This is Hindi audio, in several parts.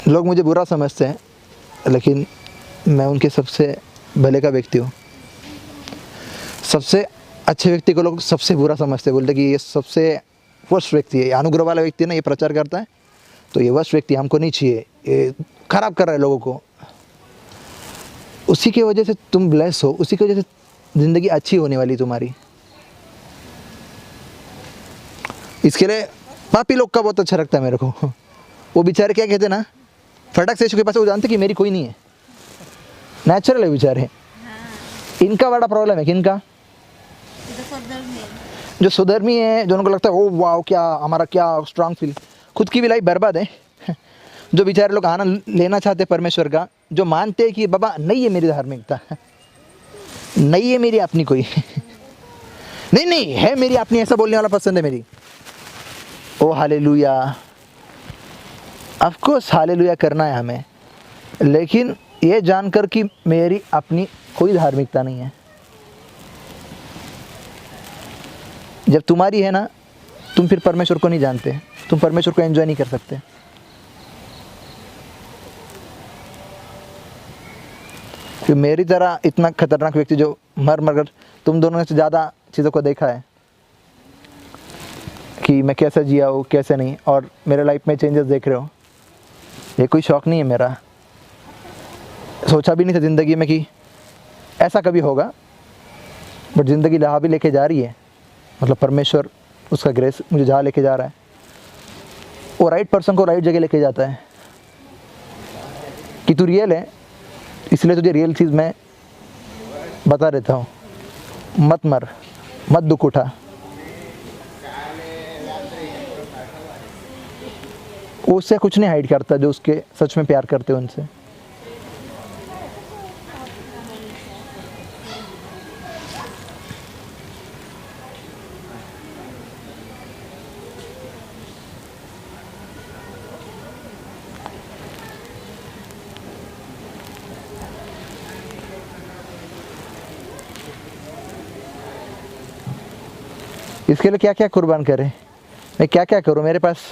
लोग मुझे बुरा समझते हैं, लेकिन मैं उनके सबसे भले का व्यक्ति हूँ। सबसे अच्छे व्यक्ति को लोग सबसे बुरा समझते हैं, बोलते कि ये सबसे वर्स्ट व्यक्ति है, ये अनुग्रह वाला व्यक्ति है ना, ये प्रचार करता है तो ये वर्स्ट व्यक्ति, हमको नहीं चाहिए, ये खराब कर रहा है लोगों को। उसी की वजह से तुम ब्लेस हो, उसी की वजह से ज़िंदगी अच्छी होने वाली तुम्हारी। इसके लिए पापी लोग का बहुत अच्छा लगता है मेरे को। वो बेचारे क्या कहते हैं ना, फटक से यीशु के पास, वो जानते कि मेरी कोई नहीं है, नेचुरल है बेचारे। इनका बड़ा प्रॉब्लम है कि इनका जो सुधर्मी है, जो उनको लगता है ओ वाह क्या हमारा क्या स्ट्रांग फील, खुद की भी लाइफ बर्बाद है। जो बेचारे लोग आनंद लेना चाहते परमेश्वर का, जो मानते हैं कि बाबा नहीं है मेरी धार्मिकता, नहीं है मेरी अपनी कोई, नहीं नहीं है मेरी अपनी, ऐसा बोलने वाला पसंद है मेरी। ओ हालेलुया, ऑफ कोर्स हालेलुया करना है हमें, लेकिन ये जानकर कि मेरी अपनी कोई धार्मिकता नहीं है। जब तुम्हारी है ना, तुम फिर परमेश्वर को नहीं जानते, तुम परमेश्वर को एंजॉय नहीं कर सकते। कि मेरी तरह इतना खतरनाक व्यक्ति जो मर कर, तुम दोनों से ज़्यादा चीज़ों को देखा है कि मैं कैसे जिया हूँ कैसे नहीं, और मेरे लाइफ में चेंजेस देख रहे हो। ये कोई शौक़ नहीं है मेरा, सोचा भी नहीं था ज़िंदगी में कि ऐसा कभी होगा, बट ज़िंदगी जहाँ भी लेके जा रही है, मतलब परमेश्वर उसका ग्रेस मुझे जहाँ लेके जा रहा है, वो राइट पर्सन को राइट जगह लेके जाता है। कि तू रियल है, इसलिए तुझे रियल चीज़ मैं बता देता हूँ, मत मर, मत दुख उठा। वो उससे कुछ नहीं हाइड करता, जो उसके सच में प्यार करते हो उनसे। इसके लिए क्या क्या कुर्बान करें, मैं क्या क्या करूं, मेरे पास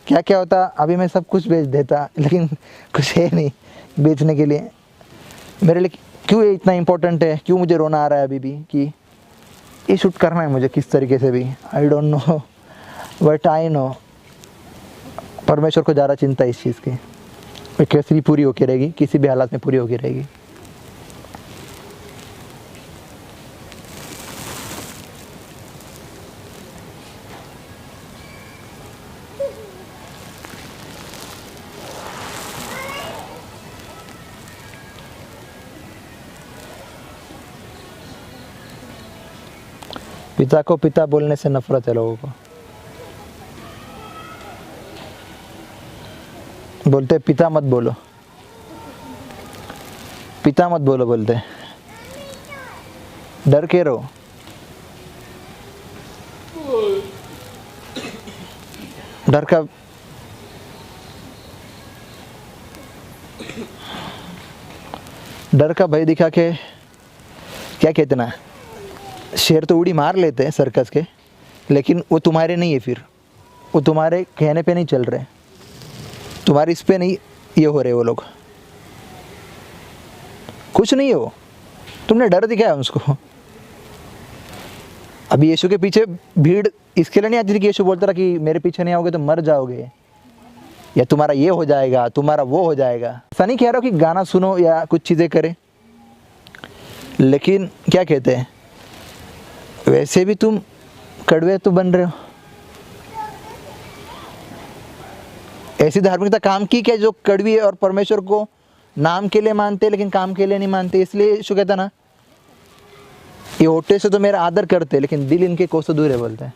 क्या क्या होता अभी मैं सब कुछ बेच देता, लेकिन कुछ है नहीं बेचने के लिए। मेरे लिए क्यों ये इतना इम्पोर्टेंट है, क्यों मुझे रोना आ रहा है अभी भी कि ये शूट करना है मुझे किस तरीके से भी, I don't know, but I know परमेश्वर को ज़्यादा चिंता है इस चीज़ की। वो कैसे भी पूरी होकर रहेगी, किसी भी हालात में पूरी होकर रहेगी। पिता को पिता बोलने से नफरत है लोगों को, बोलते पिता मत बोलो, पिता मत बोलो बोलते, डर के रहो। डर का भय दिखा के क्या कहते ना, शेर तो उड़ी मार लेते हैं सर्कस के, लेकिन वो तुम्हारे नहीं है, फिर वो तुम्हारे कहने पे नहीं चल रहे, तुम्हारी इस पे नहीं ये हो रहे, वो लोग कुछ नहीं है, वो तुमने डर दिखाया उसको। अभी यीशु के पीछे भीड़ इसके लिए नहीं आती थी कि यीशु बोलता रहा कि मेरे पीछे नहीं आओगे तो मर जाओगे, या तुम्हारा ये हो जाएगा, तुम्हारा वो हो जाएगा। ऐसा नहीं कह रहा कि गाना सुनो या कुछ चीज़ें करें, लेकिन क्या कहते हैं, वैसे भी तुम कड़वे तो बन रहे हो। ऐसी धार्मिकता काम की क्या जो कड़वी है और परमेश्वर को नाम के लिए मानते लेकिन काम के लिए नहीं मानते। इसलिए यीशु कहता ना, ये होठे से तो मेरा आदर करते लेकिन दिल इनके कोसों दूर है बोलते हैं।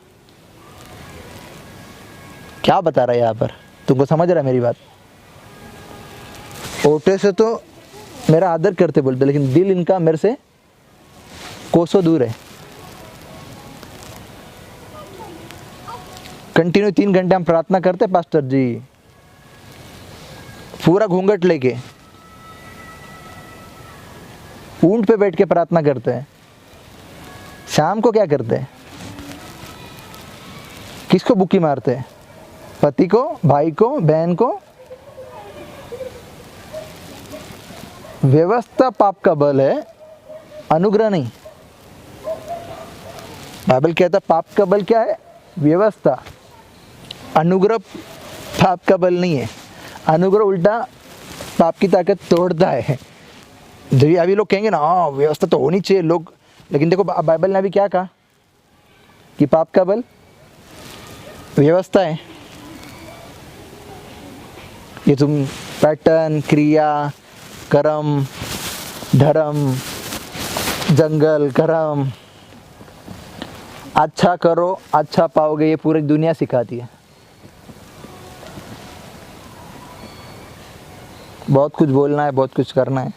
क्या बता रहा है यहाँ पर, तुमको समझ रहा है मेरी बात? होठे से तो मेरा आदर करते बोलते, लेकिन दिल इनका मेरे से कोसों दूर है। कंटिन्यू 3 घंटे हम प्रार्थना करते पास्टर जी, पूरा घूंघट लेके ऊंट पे बैठ के प्रार्थना करते हैं। शाम को क्या करते हैं, किसको बुक्की मारते हैं? पति को, भाई को, बहन को, व्यवस्था पाप का बल है, अनुग्रह नहीं। बाइबल कहता पाप का बल क्या है? व्यवस्था। अनुग्रह पाप का बल नहीं है। अनुग्रह उल्टा पाप की ताकत तोड़ता है। अभी लोग कहेंगे ना, हाँ व्यवस्था तो होनी चाहिए लोग, लेकिन देखो बाइबल ने अभी क्या कहा कि पाप का बल व्यवस्था है। ये तुम पैटर्न, क्रिया, कर्म, धर्म, जंगल, कर्म, अच्छा करो अच्छा पाओगे, ये पूरी दुनिया सिखाती है। बहुत कुछ बोलना है, बहुत कुछ करना है।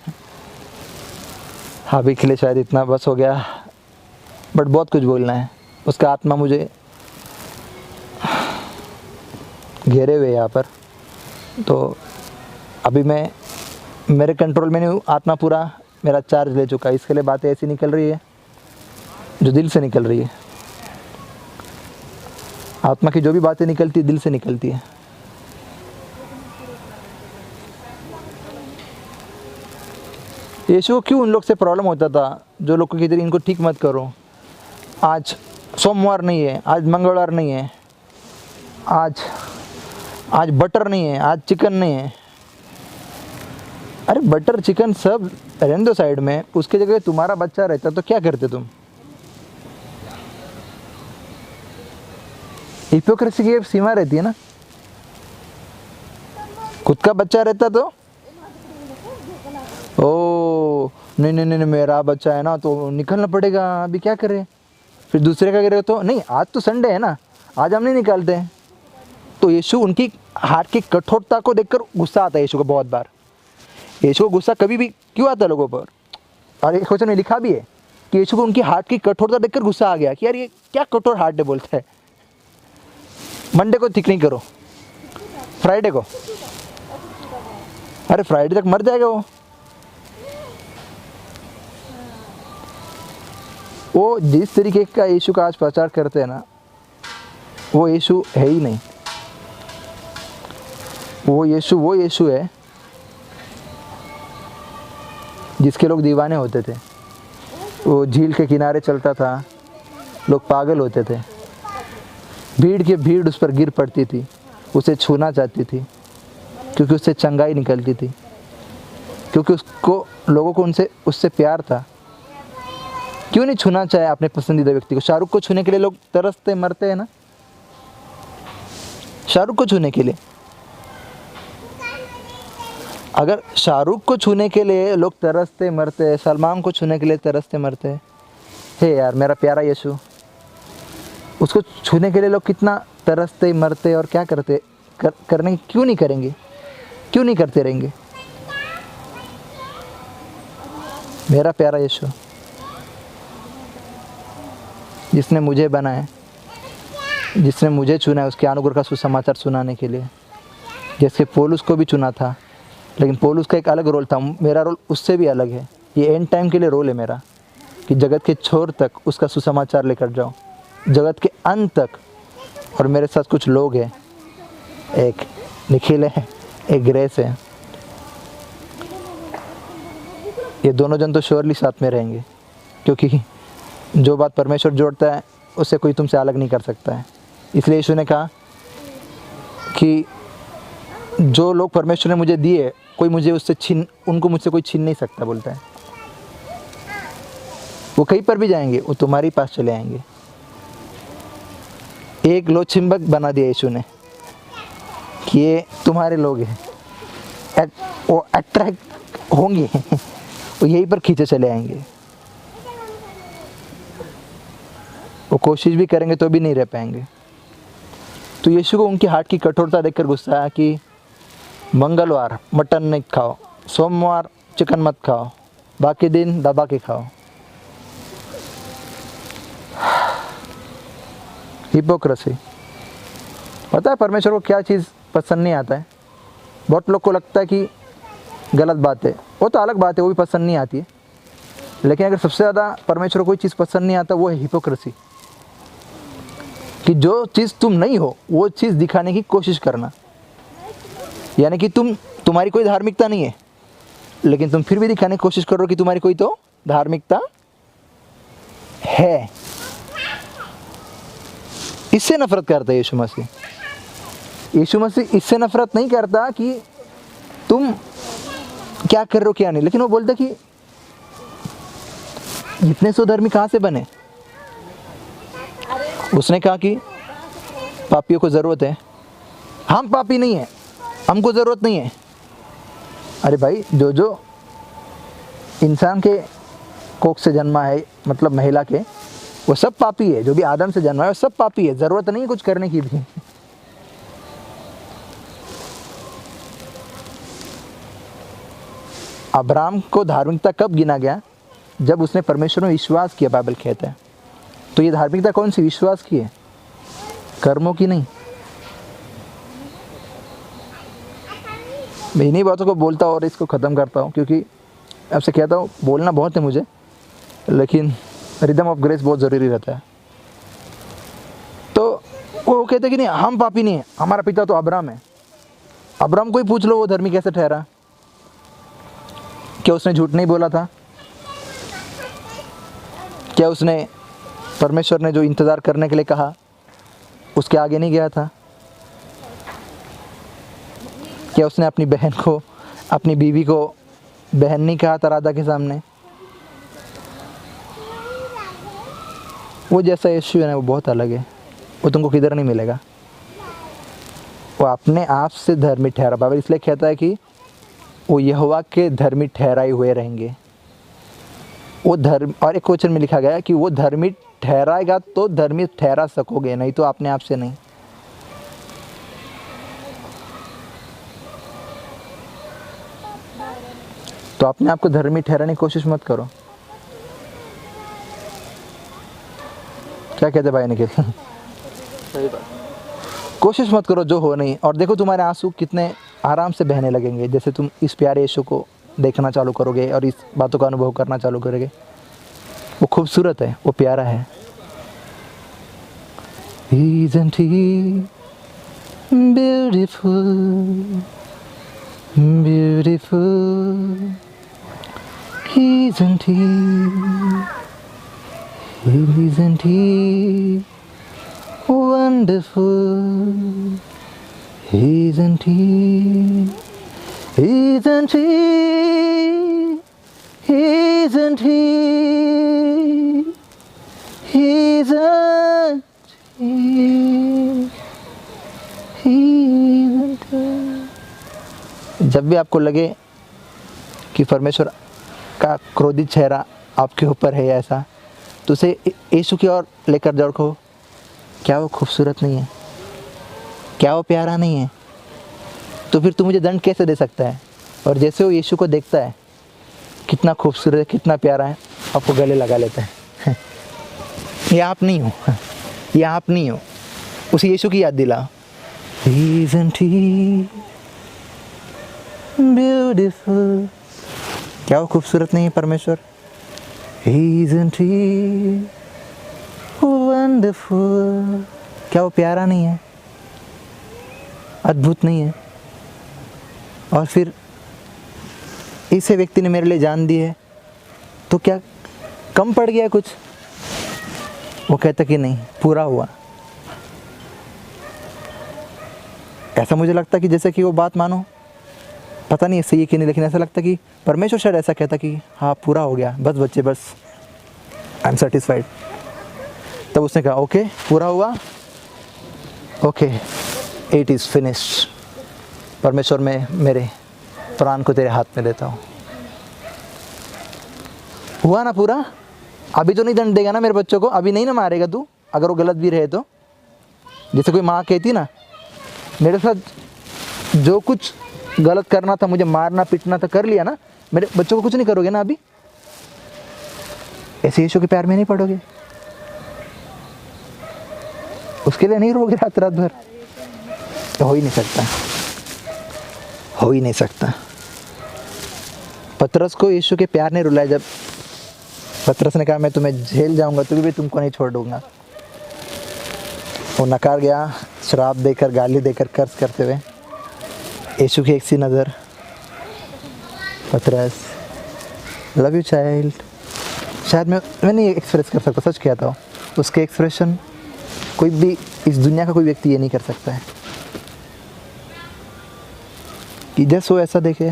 अभी के लिए शायद इतना बस हो गया, बट बहुत कुछ बोलना है। उसका आत्मा मुझे घेरे हुए यहाँ पर, तो अभी मैं मेरे कंट्रोल में नहीं हूँ। आत्मा पूरा मेरा चार्ज ले चुका है। इसके लिए बातें ऐसी निकल रही है जो दिल से निकल रही है। आत्मा की जो भी बातें निकलती है दिल से निकलती है। यीशु को क्यों उन लोग से प्रॉब्लम होता था जो लोग को कहते इनको ठीक मत करो, आज सोमवार नहीं है, आज मंगलवार नहीं है, आज बटर नहीं है, आज चिकन नहीं है। अरे बटर चिकन सब रहने दो साइड में, उसके जगह तुम्हारा बच्चा रहता तो क्या करते तुम? हिपोक्रेसी की एक सीमा रहती है ना। खुद का बच्चा रहता तो ओ नहीं नहीं नहीं मेरा बच्चा है ना तो निकलना पड़ेगा, अभी क्या करें। फिर दूसरे का कह तो नहीं, आज तो संडे है ना, आज हम नहीं निकालते हैं। तो यीशु उनकी हार्ट की कठोरता को देखकर गुस्सा आता है यीशु को बहुत बार। यीशु को गुस्सा कभी भी क्यों आता है लोगों पर? और एक क्वेश्चन में लिखा भी है कि यीशु को उनकी हार्ट की कठोरता देखकर गुस्सा आ गया कि यार ये क्या कठोर हार्ट है बोलता है। मंडे को ठीक नहीं करो, फ्राइडे को, अरे फ्राइडे तक मर जाएगा वो जिस तरीके का यीशु का आज प्रचार करते हैं ना, वो यीशु है ही नहीं। वो यीशु है जिसके लोग दीवाने होते थे। वो झील के किनारे चलता था, लोग पागल होते थे, भीड़ उस पर गिर पड़ती थी, उसे छूना चाहती थी क्योंकि उससे चंगाई निकलती थी, क्योंकि उसको लोगों को उससे प्यार था। क्यों नहीं छूना चाहे अपने पसंदीदा व्यक्ति को? शाहरुख को छूने के लिए लोग तरसते मरते हैं ना, शाहरुख को छूने के लिए। अगर शाहरुख को छूने के लिए लोग तरसते मरते, सलमान को छूने के लिए तरसते मरते, हे यार मेरा प्यारा यीशु, उसको छूने के लिए लोग कितना तरसते मरते और क्या करते करने क्यों नहीं करेंगे? क्यों नहीं करते रहेंगे? मेरा प्यारा यीशु जिसने मुझे बनाया, जिसने मुझे चुना है उसके अनुग्रह का सुसमाचार सुनाने के लिए। जैसे पौलुस को भी चुना था, लेकिन पौलुस का एक अलग रोल था, मेरा रोल उससे भी अलग है। ये एंड टाइम के लिए रोल है मेरा कि जगत के छोर तक उसका सुसमाचार लेकर जाऊँ, जगत के अंत तक। और मेरे साथ कुछ लोग हैं, एक निखिल है, एक ग्रेस है। ये दोनों जन तो श्योरली साथ में रहेंगे, क्योंकि जो बात परमेश्वर जोड़ता है उससे कोई तुमसे अलग नहीं कर सकता है। इसलिए यीशु ने कहा कि जो लोग परमेश्वर ने मुझे दिए, कोई मुझे उनको मुझसे कोई छीन नहीं सकता बोलता है। वो कहीं पर भी जाएंगे, वो तुम्हारे पास चले आएंगे। एक लोचिंबक बना दिया यीशु ने कि ये तुम्हारे लोग हैं, वो अट्रैक्ट होंगे, वो यहीं पर खींचे चले आएंगे। वो कोशिश भी करेंगे तो भी नहीं रह पाएंगे। तो यीशु को उनकी हार्ट की कठोरता देखकर गुस्सा आया कि मंगलवार मटन नहीं खाओ, सोमवार चिकन मत खाओ, बाकी दिन दबा के खाओ। हिपोक्रेसी। पता है परमेश्वर को क्या चीज़ पसंद नहीं आता है? बहुत लोग को लगता है कि गलत बात है, वो तो अलग बात है, वो भी पसंद नहीं आती है। लेकिन अगर सबसे ज़्यादा परमेश्वर को कोई चीज़ पसंद नहीं आता, वो है हिपोक्रेसी। कि जो चीज़ तुम नहीं हो वो चीज़ दिखाने की कोशिश करना। यानी कि तुम्हारी कोई धार्मिकता नहीं है, लेकिन तुम फिर भी दिखाने की कोशिश करो कि तुम्हारी कोई तो धार्मिकता है। इससे नफरत करता है यीशु मसीह। यीशु मसीह इससे नफरत नहीं करता कि तुम क्या कर रहे हो क्या नहीं, लेकिन वो बोलता कि इतने स्वधर्मी कहाँ से बने। उसने कहा कि पापियों को ज़रूरत है, हम पापी नहीं है, हमको ज़रूरत नहीं है। अरे भाई, जो जो इंसान के कोख से जन्मा है, मतलब महिला के, वो सब पापी है। जो भी आदम से जन्मा है वो सब पापी है, ज़रूरत नहीं है कुछ करने की भी। अब्राहम को धार्मिकता कब गिना गया? जब उसने परमेश्वर में विश्वास किया, बाइबल कहता है। तो ये धार्मिकता कौन सी? विश्वास की है, कर्मों की नहीं। मैं इन्हीं बातों को बोलता और इसको ख़त्म करता हूँ, क्योंकि आपसे कहता हूँ बोलना बहुत है मुझे, लेकिन रिदम ऑफ ग्रेस बहुत ज़रूरी रहता है। तो वो कहते कि नहीं, हम पापी नहीं है, हमारा पिता तो अब्राहम है। अब्राहम को ही पूछ लो वो धर्मी कैसे ठहरा? क्या उसने झूठ नहीं बोला था? क्या उसने परमेश्वर ने जो इंतज़ार करने के लिए कहा उसके आगे नहीं गया था? क्या उसने अपनी बहन को, अपनी बीवी को बहन नहीं कहा था राधा के सामने? वो जैसा यीशु है ना, वो बहुत अलग है, वो तुमको किधर नहीं मिलेगा। वो अपने आप से धर्मी ठहरा। बाइबल इसलिए कहता है कि वो यहोवा के धर्मी ठहराए हुए रहेंगे। वो धर्म, और एक क्वेश्चन में लिखा गया है कि वो धर्मी ठहराएगा तो धर्मी ठहरा सकोगे, नहीं तो अपने आप से नहीं। तो अपने आप को धर्मी ठहराने की कोशिश मत करो। क्या कहते भाई निखिल? सही बात। कोशिश मत करो जो हो नहीं। और देखो तुम्हारे आंसू कितने आराम से बहने लगेंगे जैसे तुम इस प्यारे यीशु को देखना चालू करोगे और इस बातों का अनुभव करना चालू करोगे। वो खूबसूरत है, वो प्यारा है। Isn't he beautiful, beautiful? Isn't he? Isn't he wonderful? Isn't he? Isn't he? Isn't he? Isn't he? Isn't he? जब भी आपको लगे कि परमेश्वर का क्रोधित चेहरा आपके ऊपर है ऐसा, तो उसे यीशु की ओर लेकर जाओ। को क्या वो खूबसूरत नहीं है? क्या वो प्यारा नहीं है? तो फिर तू मुझे दंड कैसे दे सकता है? और जैसे वो यीशु को देखता है कितना खूबसूरत है, कितना प्यारा है, आपको गले लगा लेता है। ये आप नहीं हो, ये आप नहीं हो। उसी यीशु की याद दिला। Isn't he beautiful? क्या वो खूबसूरत नहीं है परमेश्वर? Isn't he wonderful? क्या वो प्यारा नहीं है, अद्भुत नहीं है? और फिर इसे व्यक्ति ने मेरे लिए जान दी है, तो क्या कम पड़ गया कुछ? वो कहता कि नहीं, पूरा हुआ। ऐसा मुझे लगता कि जैसे कि वो बात मानो, पता नहीं सही है कि नहीं, लेकिन ऐसा लगता कि परमेश्वर शायद ऐसा कहता कि हाँ पूरा हो गया, बस बच्चे बस, आई एम सेटिस्फाइड। तब उसने कहा ओके पूरा हुआ, ओके इट इज़ फिनिश्ड। परमेश्वर मैं मेरे प्राण को तेरे हाथ में देता हूँ। हुआ ना पूरा? अभी तो नहीं दंड देगा ना मेरे बच्चों को? अभी नहीं ना मारेगा तू अगर वो गलत भी रहे तो? जैसे कोई माँ कहती ना, मेरे साथ जो कुछ गलत करना था, मुझे मारना पीटना था, कर लिया ना, मेरे बच्चों को कुछ नहीं करोगे ना अभी? ऐसे यीशु के प्यार में नहीं पड़ोगे? उसके लिए नहीं रोगे रात रात भर? तो हो ही नहीं सकता, हो ही नहीं सकता। पतरस को यीशु के प्यार ने रुलाया। जब पतरस ने कहा मैं तुम्हें जेल जाऊंगा तो भी तुमको नहीं छोड़ दूंगा, वो नकार गया, श्राप देकर, गाली देकर, कर्ज करते हुए। यीशु की एक सी नज़र पतरस, लव यू चाइल्ड। शायद मैं नहीं एक्सप्रेस कर सकता, सच कहता हूँ, उसके एक्सप्रेशन कोई भी इस दुनिया का कोई व्यक्ति ये नहीं कर सकता है कि जैसे वो ऐसा देखे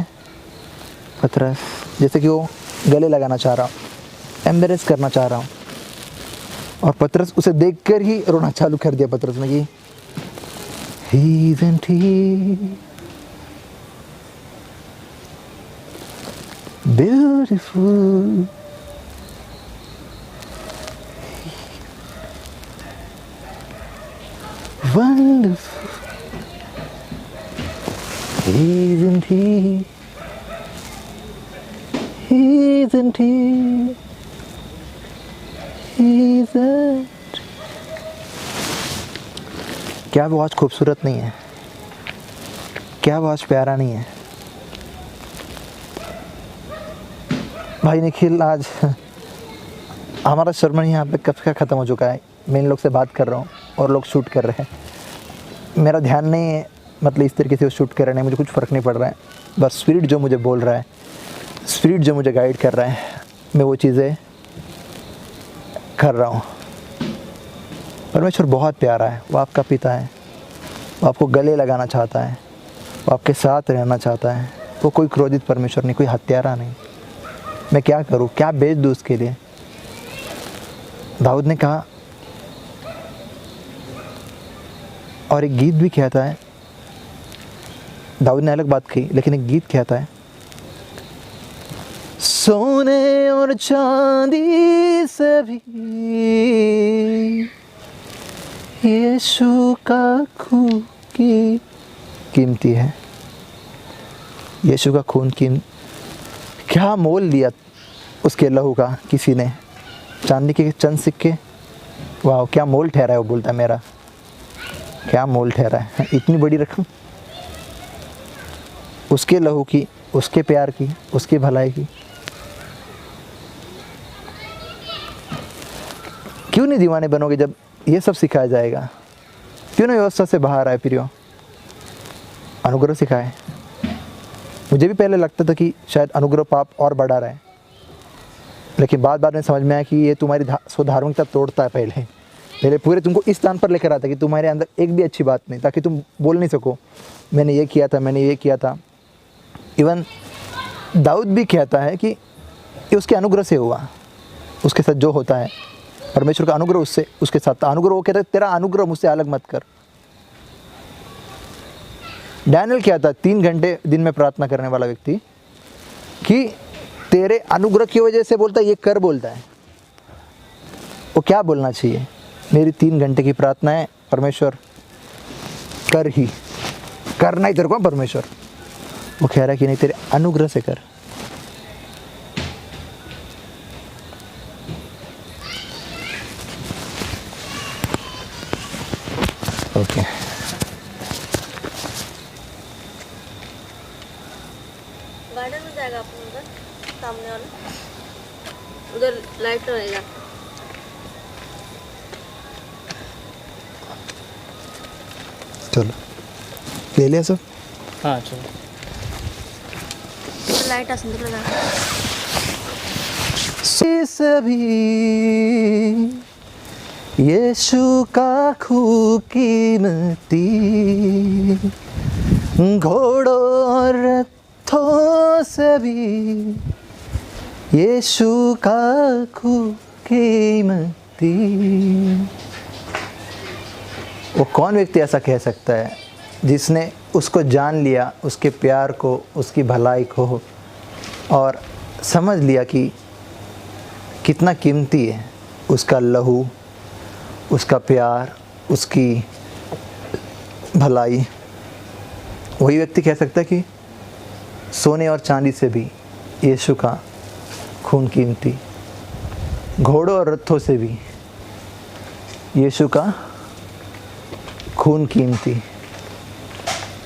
पतरस, जैसे कि वो गले लगाना चाह रहा हूँ, एम्बेरेस करना चाह रहा हूँ, और पतरस उसे देखकर ही रोना चालू कर दिया पतरस ने कि He isn't he beautiful? Wonderful. Isn't he? Isn't he? Isn't? क्या वो आज खूबसूरत नहीं है? क्या वो आज प्यारा नहीं है? भाई निखिल, आज हमारा शर्मन यहाँ पे कब का ख़त्म हो चुका है। मैं इन लोग से बात कर रहा हूँ और लोग शूट कर रहे हैं। मेरा ध्यान नहीं है, मतलब इस तरीके से वो शूट कर रहे हैं, मुझे कुछ फ़र्क नहीं पड़ रहा है। बस स्पिरिट जो मुझे बोल रहा है, स्पिरिट जो मुझे गाइड कर रहा है, मैं वो चीज़ें कर रहा हूँ। परमेश्वर बहुत प्यारा है, वो आपका पिता है, वो आपको गले लगाना चाहता है, वो आपके साथ रहना चाहता है। वो कोई क्रोधित परमेश्वर नहीं, कोई हत्यारा नहीं। मैं क्या करूँ, क्या बेच दूँ उसके लिए? दाऊद ने कहा, और एक गीत भी कहता है, दाऊद ने अलग बात कही, लेकिन एक गीत कहता है, सोने और चांदी से भी यीशु का खून की कीमती है। यीशु का खून क्या मोल लिया उसके लहू का किसी ने। चांदी के चंद सिक्के, वाह क्या मोल ठहरा है। वो बोलता है मेरा क्या मोल ठहरा है, इतनी बड़ी रकम उसके लहू की, उसके प्यार की, उसकी भलाई की। क्यों नहीं दीवाने बनोगे जब ये सब सिखाया जाएगा? क्यों ना व्यवस्था से बाहर आए प्रियो, अनुग्रह सिखाए। मुझे भी पहले लगता था कि शायद अनुग्रह पाप और बढ़ा रहा है, लेकिन बाद में समझ में आया कि ये तुम्हारी स्वधार्मिकता तोड़ता है। पहले पूरे तुमको इस स्थान पर लेकर आता कि तुम्हारे अंदर एक भी अच्छी बात नहीं, ताकि तुम बोल नहीं सको मैंने ये किया था, मैंने ये किया था। इवन दाऊद भी कहता है कि ये उसके अनुग्रह से हुआ, उसके साथ जो होता है परमेश्वर का अनुग्रह उससे उसके साथ अनुग्रह। वो कहता है तेरा अनुग्रह मुझसे अलग मत कर। डैनियल क्या था, 3 घंटे दिन में प्रार्थना करने वाला व्यक्ति, कि तेरे अनुग्रह की वजह से बोलता है ये कर, बोलता है। वो क्या बोलना चाहिए, मेरी 3 घंटे की प्रार्थना है परमेश्वर कर ही, करना ही तेरे को परमेश्वर। वो कह रहा है कि नहीं, तेरे अनुग्रह से कर। ओके गार्डन में जाएगा अपन उधर सामने वाला, उधर लाइट रहेगा। चलो ले लिया सब। हाँ चलो। लाइट असं लगा सभी यीशु का खून कीमती, घोड़ों और रथों से भी यीशु का खून कीमती। वो कौन व्यक्ति ऐसा कह सकता है जिसने उसको जान लिया, उसके प्यार को, उसकी भलाई को, और समझ लिया कि कितना कीमती है उसका लहू, उसका प्यार, उसकी भलाई। वही व्यक्ति कह सकता है कि सोने और चांदी से भी यीशु का खून कीमती, घोड़ों और रथों से भी यीशु का खून कीमती,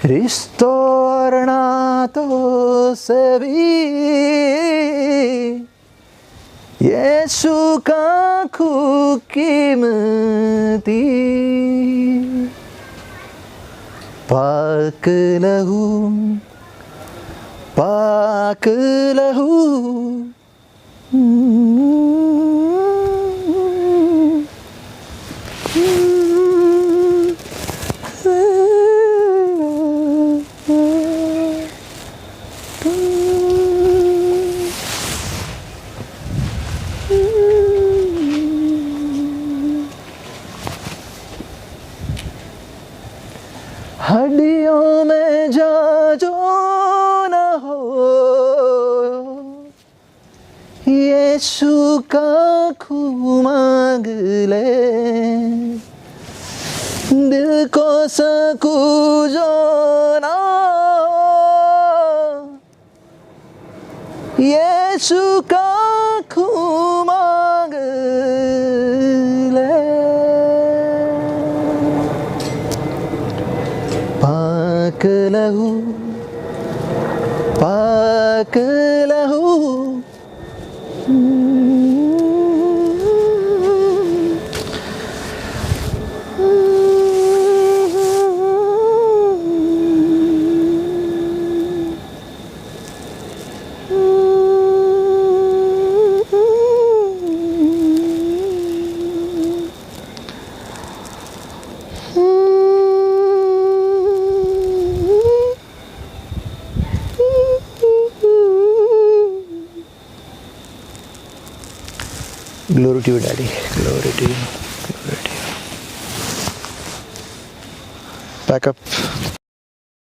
रिश्तों और नातों से भी यीशु का खून कीमती, पाक लहू पाक लहू हड्डियों में जा जो न हो यीशु का खून मांग ले दिल को सकून जो ना हो यीशु का खून मांग ले पाक लहू पाक लहू Glory to you, Daddy. Glory to you. Glory to you. Back up.